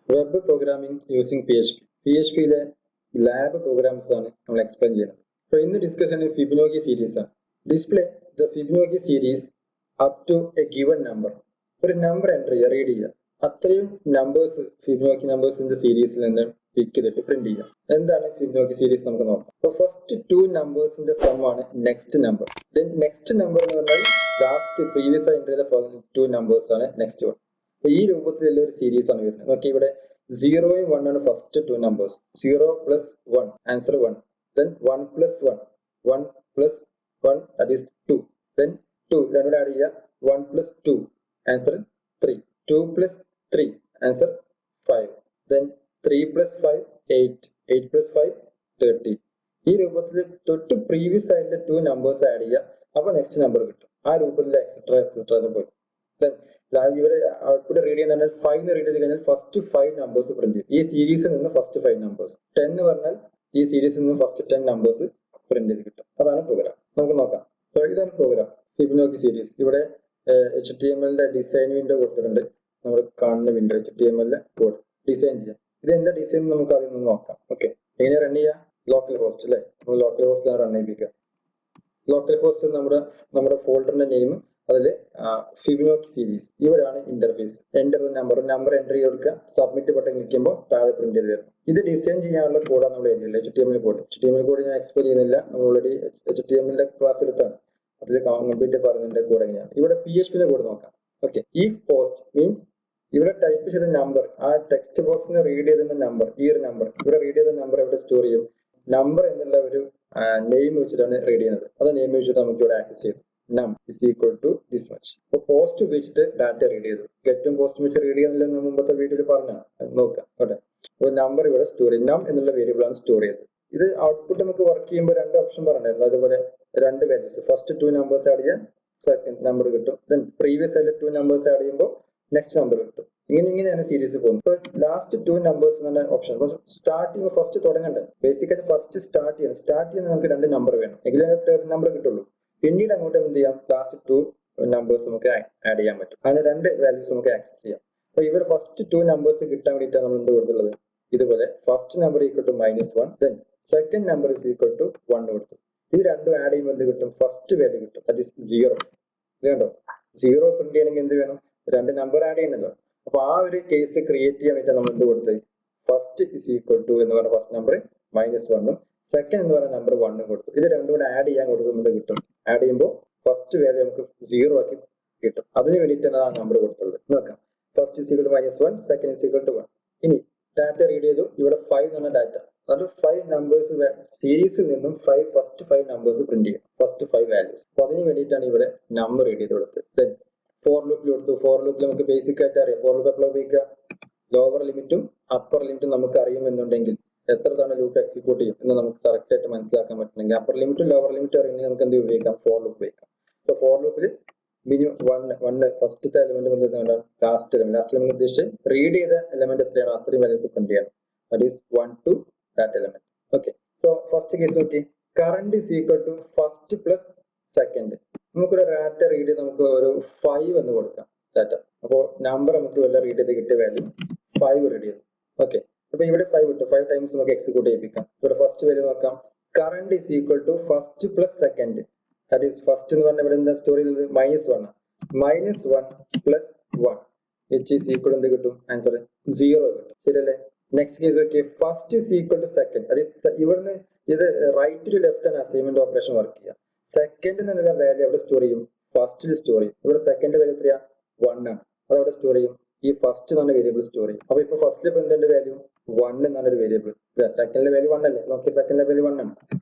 Web programming using PHP. PHPയിലെ lab programs ആണ് നമ്മൾ എക്സ്പ്ലെയിൻ ചെയ്യുന്നത്. അപ്പോൾ ഇന്ന് ഡിസ്കസ് ചെയ്യുന്നത് ഫിബൊനാച്ചി സീരീസ് ആണ്. Display the Fibonacci series up to a given number. ഒരു നമ്പർ എൻ്റർ ചെയ്യുക, റീഡ് ചെയ്യുക. അത്രയും നമ്പേഴ്സ് ഫിബൊനാച്ചി നമ്പേഴ്സിന്റെ സീരീസിൽ നിന്ന് പിക്ക് ചെയ്തിട്ട് പ്രിന്റ് ചെയ്യുക. എന്താണ് ഫിബൊനാച്ചി സീരീസ് നമുക്ക് നോക്കാം. അപ്പോൾ ഫസ്റ്റ് 2 നമ്പേഴ്സിന്റെ സം ആണ് next number. Then next number എന്ന് പറഞ്ഞാൽ ലാസ്റ്റ് പ്രീവിയസ് ആയി എൻ്റർ ചെയ്ത 2 നമ്പേഴ്സ് ആണ് നെക്സ്റ്റ് വൺ. അപ്പൊ ഈ രൂപത്തിലുള്ള ഒരു സീരീസ് ആണ് വരുന്നത്. നോക്കി ഇവിടെ 0 ഉം 1 ആണ് first 2 numbers. 0 plus 1 answer 1. then 1 plus 1 1 plus 1 that is 2. then 2 രണ്ടും ആഡ് ചെയ്യുക 1 plus 2 answer 3. 2 plus 3 answer 5. then 3 plus 5 8. 8 plus 5 13. ഈ രൂപത്തിൽ തൊട്ട് പ്രീവിയസ് ആയിട്ടുള്ള 2 നമ്പേഴ്സ് ആഡ് ചെയ്യുക. അപ്പൊ നെക്സ്റ്റ് നമ്പർ കിട്ടും. ആ രൂപത്തിൽ എക്സെട്ര എക്സെട്ര പോയി. ഇവിടെ ഔട്ട്പുട്ട് റീഡ് ചെയ്യുന്ന 5 റീഡ് ചെയ്ത് കഴിഞ്ഞാൽ ഫസ്റ്റ് 5 നമ്പേഴ്സ് പ്രിന്റ് ചെയ്യും. ഈ സീരീസിൽ നിന്ന് ഫസ്റ്റ് 5 നമ്പേഴ്സ്. 10 എന്ന് പറഞ്ഞാൽ ഈ സീരീസിൽ നിന്ന് ഫസ്റ്റ് 10 നമ്പേഴ്സ് പ്രിന്റ് ചെയ്ത് കിട്ടും. അതാണ് പ്രോഗ്രാം. നമുക്ക് നോക്കാം. ഇതാണ് പ്രോഗ്രാം ഫിബൊനാച്ചി സീരീസ്. ഇവിടെ HTML ഡിസൈൻ വിൻഡോ കൊടുത്തിട്ടുണ്ട്. നമ്മൾ കാണുന്ന വിൻഡോ HTML കോഡ് ഡിസൈൻ ചെയ്യാം. ഇത് എന്താ ഡിസൈൻ നമുക്ക് ആദ്യം ഒന്ന് നോക്കാം. ഓക്കെ, എങ്ങനെ റൺ ചെയ്യാം? ലോക്കൽ ഹോസ്റ്റ് അല്ലേ, നമ്മൾ ലോക്കൽ ഹോസ്റ്റിലാണ് റൺ ചെയ്യിപ്പിക്കുക. ലോക്കൽ ഹോസ്റ്റ് നമ്മുടെ ഫോൾഡറിന്റെ നെയിം, അതില് ഫിബൊനാച്ചി സീരീസ്. ഇവിടെയാണ് ഇന്റർഫേസ്. എന്റർ നമ്പർ എൻ്റർ ചെയ്ത് കൊടുക്കുക. സബ്മിറ്റ് ബട്ടൺ ക്ലിക്ക് ചെയ്യുമ്പോൾ താഴെ പ്രിന്റ് ചെയ്ത് വരും. ഇത് ഡിസൈൻ ചെയ്യാനുള്ള കോഡാണ് നമ്മൾ എഴുതിയുള്ളത്. HTML കോഡ് ഞാൻ എക്സ്പ്ലെയിൻ ചെയ്യുന്നില്ല. നമ്മൾ ഓൾറെഡി HTML ക്ലാസ് എടുത്താണ്. അതിൽ കംപ്ലീറ്റ് പറയുന്നുണ്ട് കോഡ് എങ്ങനെയാണ്. ഇവിടെ PHP കോഡ് നോക്കാം. ഓക്കെ, if പോസ്റ്റ് മീൻസ് ഇവിടെ ടൈപ്പ് ചെയ്ത നമ്പർ, ആ ടെക്സ്റ്റ് ബോക്സിന് റീഡ് ചെയ്ത നമ്പർ, ഈ ഒരു നമ്പർ ഇവിടെ റീഡ് ചെയ്ത നമ്പർ എവിടെ സ്റ്റോർ ചെയ്യും? നമ്പർ എന്നുള്ള ഒരു നെയിം വെച്ചിട്ടാണ് റീഡ് ചെയ്യുന്നത്. അത് നെയിം വെച്ചിട്ട് നമുക്ക് ഇവിടെ ആക്സസ് ചെയ്തു. num is equal to this much. അപ്പൊ പോസ്റ്റ് ഉപയോഗിച്ചിട്ട് ഡാറ്റ റീഡ് ചെയ്തു. ഗെറ്റും പോസ്റ്റും വെച്ച് റീഡ് ചെയ്യുന്നില്ലെന്ന് മുമ്പത്തെ വീഡിയോയിൽ പറഞ്ഞാണ്. നോക്കാം. ഓക്കെ, അപ്പോൾ നമ്പർ ഇവിടെ സ്റ്റോർ ചെയ്യും. നം എന്നുള്ള വേരിയബിൾ ആണ് സ്റ്റോർ ചെയ്തത്. ഇത് ഔട്ട്പുട്ട് നമുക്ക് വർക്ക് ചെയ്യുമ്പോൾ 2 ഓപ്ഷൻ പറഞ്ഞായിരുന്നു. അതുപോലെ 2 വാല്യൂസ്, ഫസ്റ്റ് 2 നമ്പേഴ്സ് ആഡ് ചെയ്യാൻ സെക്കൻഡ് നമ്പർ കിട്ടും. ദെൻ പ്രീവിയസ് ആയിട്ട് 2 നമ്പേഴ്സ് ആഡ് ചെയ്യുമ്പോൾ നെക്സ്റ്റ് നമ്പർ കിട്ടും. ഇങ്ങനെയാണ് സീരീസ് പോകുന്നത്. ഇപ്പോൾ ലാസ്റ്റ് 2 നമ്പേഴ്സ് എന്ന ഓപ്ഷൻ സ്റ്റാർട്ട് ചെയ്യുമ്പോൾ ഫസ്റ്റ് തുടങ്ങണ്ടേ. ബേസിക്കായിട്ട് ഫസ്റ്റ് സ്റ്റാർട്ട് ചെയ്യുന്ന നമുക്ക് 2 നമ്പർ വേണം, എങ്കിലേ തേർഡ് നമ്പർ കിട്ടുള്ളൂ. പിന്നീട് അങ്ങോട്ട് എന്ത് ചെയ്യാം? ലാസ്റ്റ് 2 നമ്പേഴ്സ് നമുക്ക് ആഡ് ചെയ്യാൻ പറ്റും. അതിന് 2 വാല്യൂസ് നമുക്ക് ആക്സസ് ചെയ്യാം. അപ്പൊ ഇവിടെ ഫസ്റ്റ് 2 നമ്പേഴ്സ് കിട്ടാൻ വേണ്ടിയിട്ടാണ് നമ്മൾ എന്ത് കൊടുത്തുള്ളത്? ഇതുപോലെ first number equal to -1, then second number is equal to 1 കൊടുത്തു. ഇത് രണ്ടും ആഡ് ചെയ്യുമ്പോൾ എന്ത് കിട്ടും? ഫസ്റ്റ് വാല്യൂ കിട്ടും, ദാറ്റ് ഈസ് 0. ഇത് കണ്ടോ, 0 പ്രിന്റ് ചെയ്യണമെങ്കിൽ എന്ത് വേണം? 2 നമ്പർ ആഡ് ചെയ്യണല്ലോ. അപ്പൊ ആ ഒരു കേസ് ക്രിയേറ്റ് ചെയ്യാൻ വേണ്ടിയിട്ടാണ് നമ്മൾ എന്ത് കൊടുത്തത്? ഫസ്റ്റ് ഇസ് ഈക്വൽ ടു എന്ന് പറഞ്ഞ ഫസ്റ്റ് നമ്പർ -1 സെക്കൻഡ് എന്ന് പറയുന്ന നമ്പർ 1 കൊടുത്തു. ഇത് രണ്ടും കൂടെ ആഡ് ചെയ്യാൻ കൊടുക്കുമ്പോൾ എന്ത് കിട്ടും? ആഡ് ചെയ്യുമ്പോൾ ഫസ്റ്റ് വാല്യൂ നമുക്ക് 0 ആക്കി കിട്ടും. അതിന് വേണ്ടിയിട്ടാണ് ആ നമ്പർ കൊടുത്തുള്ളത്. നോക്കാം. First is equal to -1, second is equal to 1. ഇനി ഡാറ്റ റീഡ് ചെയ്തു. ഇവിടെ 5 എന്ന് പറഞ്ഞ ഡാറ്റ, അത് 5 നമ്പേഴ്സ് സീരീസിൽ നിന്നും ഫസ്റ്റ് 5 നമ്പേഴ്സ് പ്രിന്റ് ചെയ്യും, ഫസ്റ്റ് 5 വാല്യൂസ്. അപ്പൊ അതിന് വേണ്ടിയിട്ടാണ് ഇവിടെ നമ്പർ റീഡ് ചെയ്ത് കൊടുത്തത്. ദെൻ ഫോർ ലൂപ്പിൽ കൊടുത്തു. ഫോർ ലൂപ്പിൽ നമുക്ക് ബേസിക് ആയിട്ട് അറിയാം. ഫോർ ലൂപ്പ് എപ്പോഴും ഉപയോഗിക്കുക? ലോവർ ലിമിറ്റും അപ്പർ ലിമിറ്റും നമുക്ക് അറിയുമെന്നുണ്ടെങ്കിൽ എത്ര തവണ ലൂപ്പ് എക്സിക്യൂട്ട് ചെയ്യും എന്ന് നമുക്ക് കറക്റ്റ് ആയിട്ട് മനസ്സിലാക്കാൻ പറ്റുന്നെങ്കിൽ അപ്പർ ലിമിറ്റും ലോവർ ലിമിറ്റും അറിയണമെങ്കിൽ നമുക്ക് എന്ത് ഉപയോഗിക്കാം? ഫോർ ലൂപ്പ് ഉപയോഗിക്കാം. സോ ഫോർ ലൂപ്പിൽ മിനിമം 1 ഫസ്റ്റത്തെ എലിമെന്റ് ലാസ്റ്റ് എലിമെന്റ് ഉദ്ദേശിച്ച് റീഡ് ചെയ്ത എലിമെന്റ് എത്രയാണോ അത്രയും വാല്യൂസ് പ്രിന്റ് ചെയ്യണം. That is 1 to that element. Okay, so first case നോക്കി. Current is equal to first plus second. നമുക്കൊരു ഡാറ്റ റീഡ് ചെയ്ത് നമുക്ക് ഒരു 5 എന്ന് കൊടുക്കാം ഡാറ്റ. അപ്പോൾ നമ്പർ നമുക്ക് വല്ല റീഡ് ചെയ്ത് കിട്ടിയ വാല്യൂ 5 റീഡ് ചെയ്തു. ഓക്കെ, അപ്പൊ ഇവിടെ 5 കിട്ടും. 5 ടൈംസ് നമുക്ക് എക്സിക്യൂട്ട് ചെയ്യിപ്പിക്കാം. ഇവിടെ ഫസ്റ്റ് വാല്യൂ നോക്കാം. Current is equal to first plus second. That is first എന്ന് പറഞ്ഞാൽ ഇവിടെ എന്താ സ്റ്റോർ ചെയ്തത്? -1. -1 പ്ലസ് 1 വിച്ച് ഈസ് ഈക്വൽ എന്ത് കിട്ടും? ആൻസർ 0 കിട്ടും. ശരിയല്ലേ? Next case okay. First is equal to second. അത് ഇവിടുന്ന് ഇത് റൈറ്റ് ടു ലെഫ്റ്റ് ആണ് അസൈൻമെന്റ് ഓപ്പറേഷൻ വർക്ക് ചെയ്യുക. സെക്കൻഡ് എന്നുള്ള വാല്യൂ എവിടെ സ്റ്റോർ ചെയ്യും? ഫസ്റ്റിൽ സ്റ്റോർ ചെയ്യും. ഇവിടെ സെക്കൻഡ് വാല്യൂ എത്രയാ? 1 ആണ്. അത് അവിടെ സ്റ്റോർ ചെയ്യും. ഈ ഫസ്റ്റ് എന്ന് പറഞ്ഞ വേരിയബിൾ സ്റ്റോർ ചെയ്യും. അപ്പൊ ഇപ്പൊ ഫസ്റ്റിൽ ഇപ്പൊ എന്തുണ്ട് വാല്യൂ? 1 എന്നാണ് ഒരു വേരിയബിൾ. സെക്കൻഡിലെ വാല്യൂ 1 അല്ലേ? ഓക്കെ, സെക്കൻഡിലെ വാല്യൂ 1 ആണ്.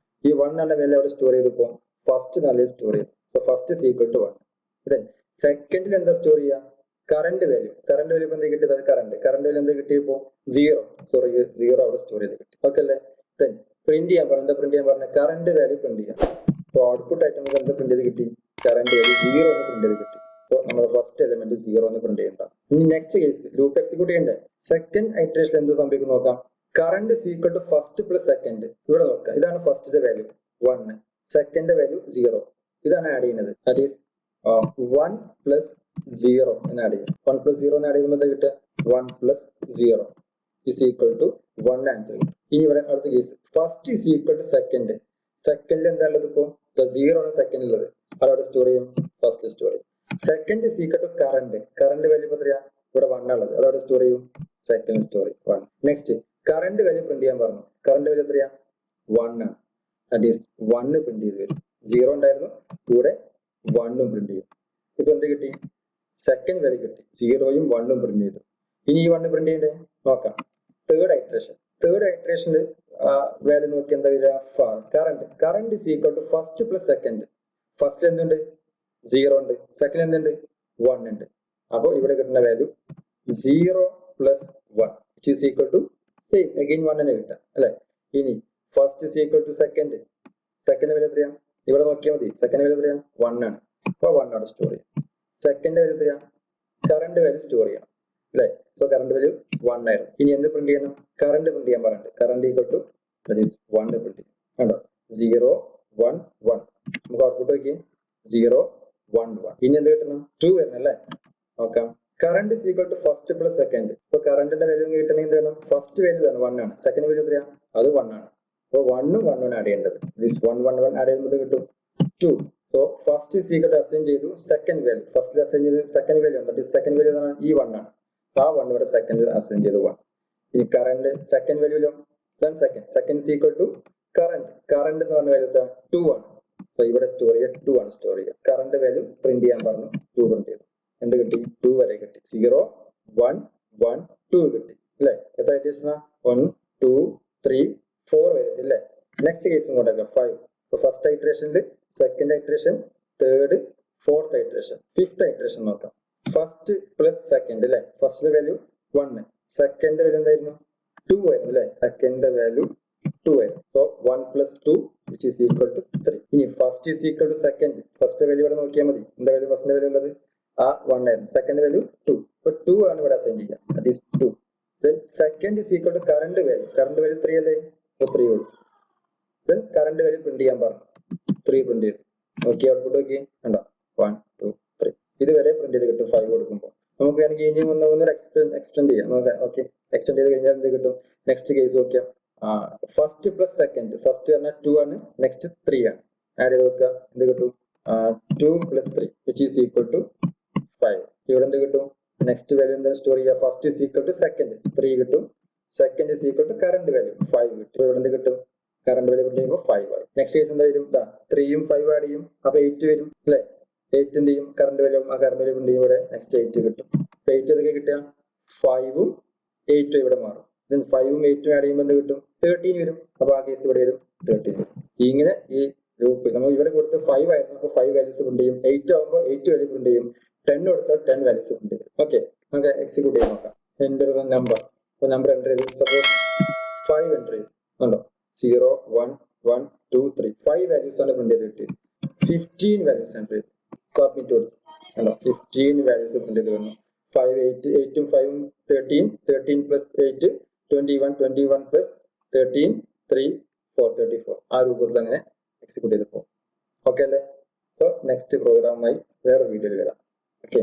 ഈ 1 എന്ന വാല്യൂ അവിടെ സ്റ്റോർ ചെയ്തപ്പോ ഫസ്റ്റ് നല്ല സ്റ്റോർ ചെയ്യും. So first is equal to 1. Then സെക്കൻഡിൽ എന്താ സ്റ്റോർ ചെയ്യുക? Current value. കറന്റ് വാല്യൂ എന്താ കിട്ടിയത്? കറന്റ് വാല്യൂ എന്താ കിട്ടിയപ്പോ 0. സോറി, 0 അവിടെ സ്റ്റോർ ചെയ്ത് കിട്ടി. ഓക്കെ അല്ലേ? ദെൻ പ്രിന്റ് ചെയ്യാൻ പറഞ്ഞു. എന്താ പ്രിന്റ് ചെയ്യാൻ പറഞ്ഞത്? കറന്റ് വാല്യൂ പ്രിന്റ് ചെയ്യാം. അപ്പൊ ഔട്ട്പുട്ട് ആയിട്ട് നമുക്ക് എന്താ പ്രിന്റ് ചെയ്ത് കിട്ടി? കറന്റ് വാല്യൂ 0 എന്ന് പ്രിന്റ് ചെയ്ത് കിട്ടി. സോ നമ്മുടെ ഫസ്റ്റ് എലിമെന്റ് 0 എന്ന് പ്രിന്റ് ചെയ്യണ്ട. ഇനി നെക്സ്റ്റ് കേസ് ലൂപ്പ് എക്സിക്യൂട്ട് ചെയ്യണ്ടേ? സെക്കൻഡ് ഐറ്ററേഷൻ എന്ത് സംഭവിക്കും നോക്കാം. Current is equal to first plus second. ഇവിടെ നോക്കാം. ഇതാണ് ഫസ്റ്റ് വാല്യൂ 1, സെക്കൻഡ് വാല്യൂ 0. ഇതാണ് ആഡ് ചെയ്യുന്നത്. ദാറ്റ് ഈസ് 1 പ്ലസ് 0 എന്ന് ആഡ് ചെയ്യും. 1 പ്ലസ് 0 എന്ന് ആഡ് ചെയ്യുമ്പോൾ എന്താ കിട്ടുക? 1 plus 0. is equal to 1 answer കിട്ടും. ഇനി ഇവിടെ അടുത്ത case first is equal to second. സെക്കൻഡിൽ എന്താ ഉള്ളത്? ഇപ്പൊ സീറോ ആണ് സെക്കൻഡിൽ ഉള്ളത്, അതവിടെ സ്റ്റോർ ചെയ്യും, ഫസ്റ്റ് സ്റ്റോർ ചെയ്യും. Second is equal to current. Current value എത്രയാ? ഇവിടെ 1 ഉള്ളത്, അതവിടെ സ്റ്റോർ ചെയ്യും, സെക്കൻഡ് സ്റ്റോർ ചെയ്യും 1. നെക്സ്റ്റ് കറണ്ട് വാല്യൂ പ്രിന്റ് ചെയ്യാൻ പറഞ്ഞു. കറണ്ട് വാല്യൂ എത്രയാ? 1 ആണ്. ദാറ്റ് ഈസ് 1 പ്രിന്റ് ചെയ്ത് വരും. സീറോ ഉണ്ടായിരുന്നു, കൂടെ 1 പ്രിന്റ് ചെയ്യും. ഇപ്പൊ എന്ത് കിട്ടി? സെക്കൻഡ് വാല്യൂ കിട്ടി. സീറോയും 1 പ്രിന്റ് ചെയ്തു. ഇനി ഈ 1 പ്രിന്റ് ചെയ്യണ്ടേ? നോക്കാം. Third iteration. തേർഡ് ഐട്രേഷനിൽ വാല്യൂ നോക്കി എന്താ വരിക? Current is equal to first plus second. First എന്തുണ്ട്? സീറോ ഉണ്ട്. സെക്കൻഡ് എന്തുണ്ട്? 1 ഉണ്ട്. അപ്പൊ ഇവിടെ കിട്ടുന്ന value 0 plus 1 which is equal to same again 1 തന്നെ കിട്ടാം അല്ലെ. ഇനി first is equal to second. Second value എത്രയാ? ഇവിടെ നോക്കിയാൽ മതി. സെക്കൻഡ് വാല്യൂ എത്രയാ? 1 ആണ്. അപ്പൊ 1 അവിടെ സ്റ്റോർ ചെയ്യാം. സെക്കൻഡ് വാല്യൂ എത്രയാ? കറണ്ട് വാല്യൂ സ്റ്റോർ ചെയ്യണം അല്ലെ. സോ കറണ്ട് വാല്യൂ 1 ആയിരുന്നു. ഇനി എന്ത് പ്രിന്റ് ചെയ്യണം? കറണ്ട് പ്രിന്റ് ചെയ്യാൻ പറഞ്ഞിട്ട് current equal to that is 1 print ചെയ്യും. കണ്ടോ? 0 1 1. നമുക്ക് ഔട്ട്പുട്ട് നോക്കി 0 1 1. ഇനി എന്ത് കിട്ടണം? 2 വരണം അല്ലെ. നോക്കാം. Current is equal to first plus second. ഇപ്പൊ കറണ്ടിന്റെ വാല്യൂ കിട്ടണമെങ്കിൽ എന്ത് വേണം? ഫസ്റ്റ് വാല്യൂ തന്നെ 1 ആണ്. സെക്കൻഡ് വാല്യൂ എത്രയാ? അത് 1 ആണ്. അപ്പൊ 1 1 ആഡ് ചെയ്യേണ്ടത്. ദിസ് 1 1 1 ആഡ് ചെയ്യുമ്പോൾ കിട്ടും 2. So first is equal to assign ചെയ്തു സെക്കൻഡ് വാല്യൂ. ഫസ്റ്റിൽ അസൈൻ ചെയ്ത് സെക്കൻഡ് വാല്യൂ ഉണ്ട്. സെക്കൻഡ് വാല്യൂ ആണ് ഈ 1 ആണ്. ആ 1 ഇവിടെ സെക്കൻഡിൽ അസൈൻ ചെയ്തു 1. ഈ കറണ്ട് സെക്കൻഡ് വാല്യൂലോ second is equal to current എന്ന് പറഞ്ഞ വാല്യൂ 2 ആണ്. അപ്പൊ ഇവിടെ സ്റ്റോർ ചെയ്യുക 2 ആണ് സ്റ്റോർ ചെയ്യുക. കറണ്ട് വാല്യൂ പ്രിന്റ് ചെയ്യാൻ പറഞ്ഞു, 2 പ്രിന്റ് ചെയ്തു. എന്ത് കിട്ടി? 2 വരെ കിട്ടി. 0 1 1 2 കിട്ടി അല്ലെ. എത്ര ഐറ്റേഷനാ? 1 2 3 4 വരെ അല്ലെ. നെക്സ്റ്റ് കേസ് ഇങ്ങോട്ടേക്ക് 5. ഇപ്പൊ ഫസ്റ്റ് ഐട്രേഷനിൽ second iteration, third, fourth iteration, fifth iteration നോക്കാം. ഫസ്റ്റ് പ്ലസ് സെക്കൻഡ് അല്ലെ. ഫസ്റ്റ് വാല്യൂ 1, സെക്കൻഡ് വാല്യൂ എന്തായിരുന്നു? 2 ആയിരുന്നു അല്ലെ. സെക്കൻഡ് വാല്യൂ 2 ആയിരുന്നു. So 1 plus 2 which is equal to 3. ഇനി first is equal to second. First value ഇവിടെ നോക്കിയാൽ മതി. എന്താ വാല്യൂ? ഫസ്റ്റ് വാല്യൂ ഉള്ളത് ആ 1 ആയിരുന്നു. Second value 2. ഇപ്പൊ 2 ആണ് ഇവിടെ അസൈൻ ചെയ്യുക. That is 2. Then second is equal to current value. Current value 3 അല്ലേ. സോ 3 കൊടുത്തു. Then കറണ്ട് വാല്യൂ പ്രിന്റ് ചെയ്യാൻ പറഞ്ഞു. 3 പ്രിന്റ് ചെയ്തു. നോക്കി ഔട്ട്പുട്ട് നോക്കി. കണ്ടോ? 1 2 3. ഇതുവരെ പ്രിന്റ് ചെയ്ത് കിട്ടും 5 കൊടുക്കുമ്പോൾ. നമുക്ക് വേണമെങ്കിൽ ഇനി ഒന്നുകൂടെ എക്സ്റ്റെൻഡ് ചെയ്യാം. ഓക്കെ, എക്സ്റ്റെൻഡ് ചെയ്ത് കഴിഞ്ഞാൽ എന്ത് കിട്ടും? നെക്സ്റ്റ് കേസ് നോക്കിയാൽ ഫസ്റ്റ് പ്ലസ് സെക്കൻഡ്. ഫസ്റ്റ് പറഞ്ഞാൽ 2 ആണ്, നെക്സ്റ്റ് 3 ആണ്. ആഡ് ചെയ്ത് നോക്കുക. എന്ത് കിട്ടും? 2 plus 3 which is equal to 5. ഇവിടെ എന്ത് കിട്ടും? നെക്സ്റ്റ് വാല്യൂ എന്താ സ്റ്റോർ ചെയ്യുക? First is equal to second 3 കിട്ടും. Second is equal to current value 5 കിട്ടും. ഇവിടെ എന്ത് കിട്ടും? കറണ്ട് വാല്യൂ പ്രിന്റ് ചെയ്യുമ്പോൾ 5 ആയി. നെക്സ്റ്റ് കേസ് എന്താ വരും? 3യും 5 ആഡ് ചെയ്യും, അപ്പൊ 8 വരും അല്ലെ. 8 എന്ത് ചെയ്യും? കറണ്ട് വാല്യൂ ആ കറണ്ട് വാല്യൂ പ്രിന്റ് ചെയ്യും. ഇവിടെ നെക്സ്റ്റ് 8 കിട്ടും. 8 ഏതൊക്കെ കിട്ടുക? 5ഉം 8ഉം ഇവിടെ മാറും. 5ഉം 8ഉം ആഡ് ചെയ്യുമ്പോൾ എന്ത് കിട്ടും? 13 വരും. അപ്പൊ ആ കേസ് ഇവിടെ വരും 13 വരും. ഇങ്ങനെ ഈ ലൂപ്പ് നമ്മൾ ഇവിടെ കൊടുത്ത് 5 ആയിരുന്നു, അപ്പൊ 5 വാല്യൂസ് പ്രിന്റ് ചെയ്യും. 8 ആകുമ്പോൾ 8 വാല്യൂ പ്രിന്റ് ചെയ്യും. 10 കൊടുത്താൽ 10 വാല്യൂസ് പ്രിന്റ് ചെയ്യും. ഓക്കെ, നമുക്ക് എക്സിക്യൂട്ട് ചെയ്ത് നോക്കാം. Enter the number. അപ്പൊ നമ്പർ എൻ്റർ ചെയ്തു. സപ്പോസ് 5 എൻ്റർ ചെയ്തു. കണ്ടോ? 0 1 1 2 3 5 വാല്യൂസ് ആണ് പ്രിന്റ് ചെയ്ത് കിട്ടിയത്. 15 വാല്യൂസ് എൻ്റർ ചെയ്തു. സബ്മിറ്റ് കൊടുത്തു. കണ്ടോ? 15 വാല്യൂസ് പ്രിന്റ് ചെയ്ത് വന്നു. 5 8 8ഉം 5ഉം 13 13 പ്ലസ് 8 21 21 പ്ലസ് 13 3 4 34. ആ രൂപത്തിൽ അങ്ങനെ എക്സിക്യൂട്ട് ചെയ്ത് പോകും. ഓക്കെ അല്ലേ? സോ നെക്സ്റ്റ് പ്രോഗ്രാമായി വേറെ വീഡിയോയിൽ വരാം. ഓക്കെ.